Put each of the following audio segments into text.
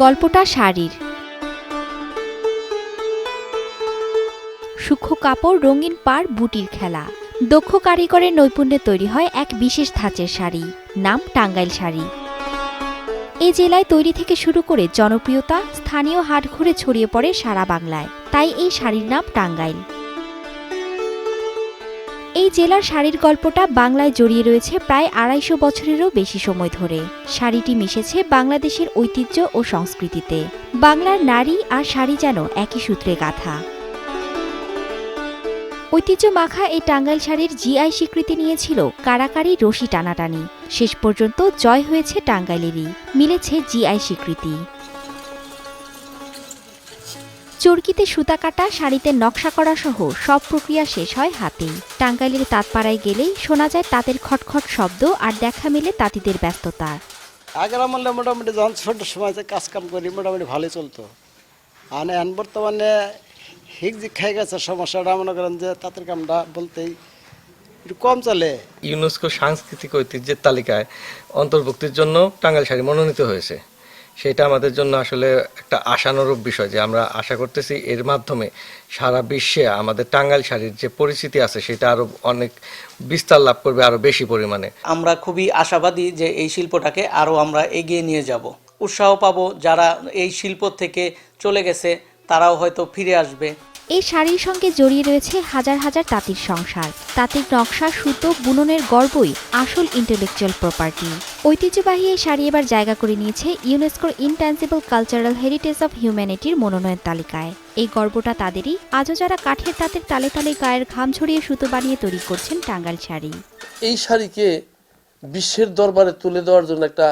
গল্পটা শাড়ির। সূক্ষ্ম কাপড়, রঙিন পাড়, বুটির খেলা। দক্ষ কারিগরের নৈপুণ্যে তৈরি হয় এক বিশেষ ধাঁচের শাড়ি, নাম টাঙ্গাইল শাড়ি। এই জেলায় তৈরি থেকে শুরু করে জনপ্রিয়তা স্থানীয় হাট ঘুরে ছড়িয়ে পড়ে সারা বাংলায়, তাই এই শাড়ির নাম টাঙ্গাইল। এই জেলার শাড়ির গল্পটা বাংলায় জড়িয়ে রয়েছে প্রায় ২৫০ বছরেরও বেশি সময় ধরে। শাড়িটি মিশেছে বাংলাদেশের ঐতিহ্য ও সংস্কৃতিতে। বাংলার নারী আর শাড়ি যেন একই সূত্রে গাঁথা। ঐতিহ্য মাখা এই টাঙ্গাইল শাড়ির জিআই স্বীকৃতি নিয়েছিল কারাকারি, রশি টানাটানি। শেষ পর্যন্ত জয় হয়েছে টাঙ্গাইলেরই, মিলেছে জিআই স্বীকৃতি। চরকিতে সুতা কাটা, শাড়িতে নকশা করা সহ সব প্রক্রিয়া শেষ হয় হাতেই। টাঙ্গাইলের তাঁতপাড়ায় গেলেই শোনা যায় তাঁতের খটখট শব্দ আর দেখা মেলে তাঁতিদের ব্যস্ততা। আগের আমলে মোটামুটি যখন ছোট সময় কাজ কাম করি মোটামুটি ভালোই চলতো। আর এখন বর্তমানে হিকজিক খাই গেছে সমস্যাটা, মনে করেন যে তাঁতের কামটা বলতেই একটু কম চলে। ইউনেস্কো সাংস্কৃতিক ঐতিহ্যের তালিকায় অন্তর্ভুক্তির জন্য টাঙ্গাইল শাড়ি মনোনীত হয়েছে। সেটা আমাদের জন্য আসলে একটা আশানুরূপ বিষয়, যে আমরা আশা করতেছি এর মাধ্যমে সারা বিশ্বে আমাদের টাঙ্গাইল শাড়ির যে পরিচিতি আছে সেটা আরো অনেক বিস্তার লাভ করবে, আরো বেশি পরিমাণে। আমরা খুবই আশাবাদী যে এই শিল্পটাকে আরো আমরা এগিয়ে নিয়ে যাব। উৎসাহ পাবো, যারা এই শিল্প থেকে চলে গেছে তারাও হয়তো ফিরে আসবে। এই শাড়ির সঙ্গে জড়িয়ে রয়েছে হাজার হাজার তাঁতির সংসার। তাঁতির নকশা, সুতো, বুননের গর্বই আসল ইন্টেলেকচুয়াল প্রপার্টি। ঐতিহ্যবাহী এই শাড়ি এবার জায়গা করে নিয়েছে ইউনেস্কোর ইনট্যাঞ্জিবল কালচারাল হেরিটেজ অফ হিউম্যানিটির মনোনয়ন তালিকায়। এই গর্বটা তাদেরই, আজও যারা কাঠের তাঁতের তালে তালে গায়ের ঘাম ছড়িয়ে সুতো বানিয়ে তৈরি করছেন টাঙ্গাইল শাড়ি। এই শাড়িকে বিশ্বের দরবারে তুলে দেওয়ার জন্য একটা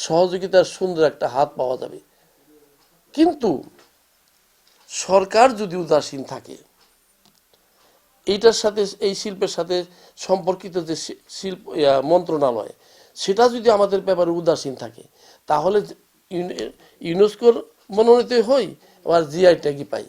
সহযোগিতার সুন্দর একটা হাত পাওয়া যাবে। কিন্তু সরকার যদি উদাসীন থাকে, এইটার সাথে, এই শিল্পের সাথে সম্পর্কিত যে শিল্প মন্ত্রণালয়, সেটা যদি আমাদের ব্যাপারে উদাসীন থাকে, তাহলে ইউনেস্কোর মনোনীত হই আবার জিআই ট্যাগই পাই,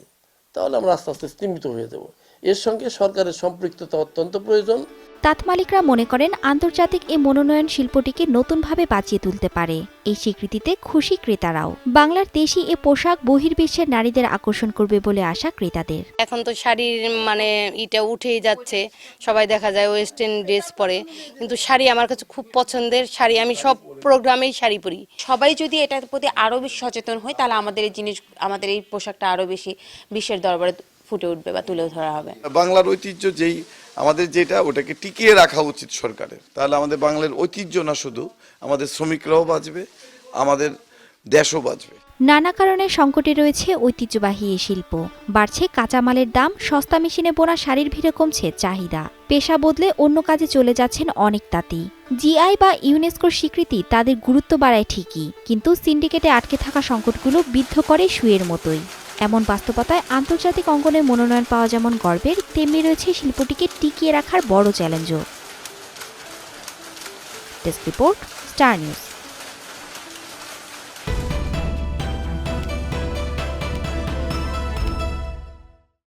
তাহলে আমরা আস্তে আস্তে স্তীমিত হয়ে যাব। এর সঙ্গে সরকারের সম্পৃক্ততা অত্যন্ত প্রয়োজন। তাঁত মালিকরা মনে করেন আন্তর্জাতিক এই মনোনয়ন শিল্পটিকে নতুনভাবে বাঁচিয়ে তুলতে পারে। এই স্বীকৃতিতে খুশি ক্রেতারাও। বাংলার দেশি এ পোশাক বহির্বিশ্বের নারীদের আকর্ষণ করবে বলে আশা ক্রেতাদের। এখন তো শাড়ির এটা উঠেই যাচ্ছে, সবাই দেখা যায় ওয়েস্টার্ন ড্রেস পরে, কিন্তু শাড়ি আমার কাছে খুব পছন্দের। শাড়ি আমি সব প্রোগ্রামেই শাড়ি পরি। সবাই যদি এটার প্রতি আরো বেশি সচেতন হয়, তাহলে আমাদের এই পোশাকটা আরো বেশি বিশ্বের দরবারে ফুটে উঠবে বা তুলে ধরা হবে। বাংলার ঐতিহ্য যেই আমাদের যেটা, ওটাকে টিকিয়ে রাখা উচিত সরকারের। তাহলে আমাদের বাংলার ঐতিহ্য না শুধু, আমাদের শ্রমিকরাও বাঁচবে, আমাদের দেশও বাঁচবে। নানা কারণে সংকটে রয়েছে ঐতিহ্যবাহী এই শিল্প। বাড়ছে কাঁচামালের দাম, সস্তা মেশিনে বোনা শাড়ির ভিড়ে কমছে চাহিদা। পেশা বদলে অন্য কাজে চলে যাচ্ছেন অনেক তাঁতি। জিআই বা ইউনেস্কোর স্বীকৃতি তাদের গুরুত্ব বাড়ায় ঠিকই, কিন্তু সিন্ডিকেটে আটকে থাকা সংকটগুলো বিদ্ধ করে সুয়ের মতোই। এমন বাস্তবতায় আন্তর্জাতিক অঙ্গনে মনোনয়ন পাওয়া যেমন গর্বের, তেমনি রয়েছে শিল্পটিকে টিকিয়ে রাখার বড় চ্যালেঞ্জও। Desk report, star news.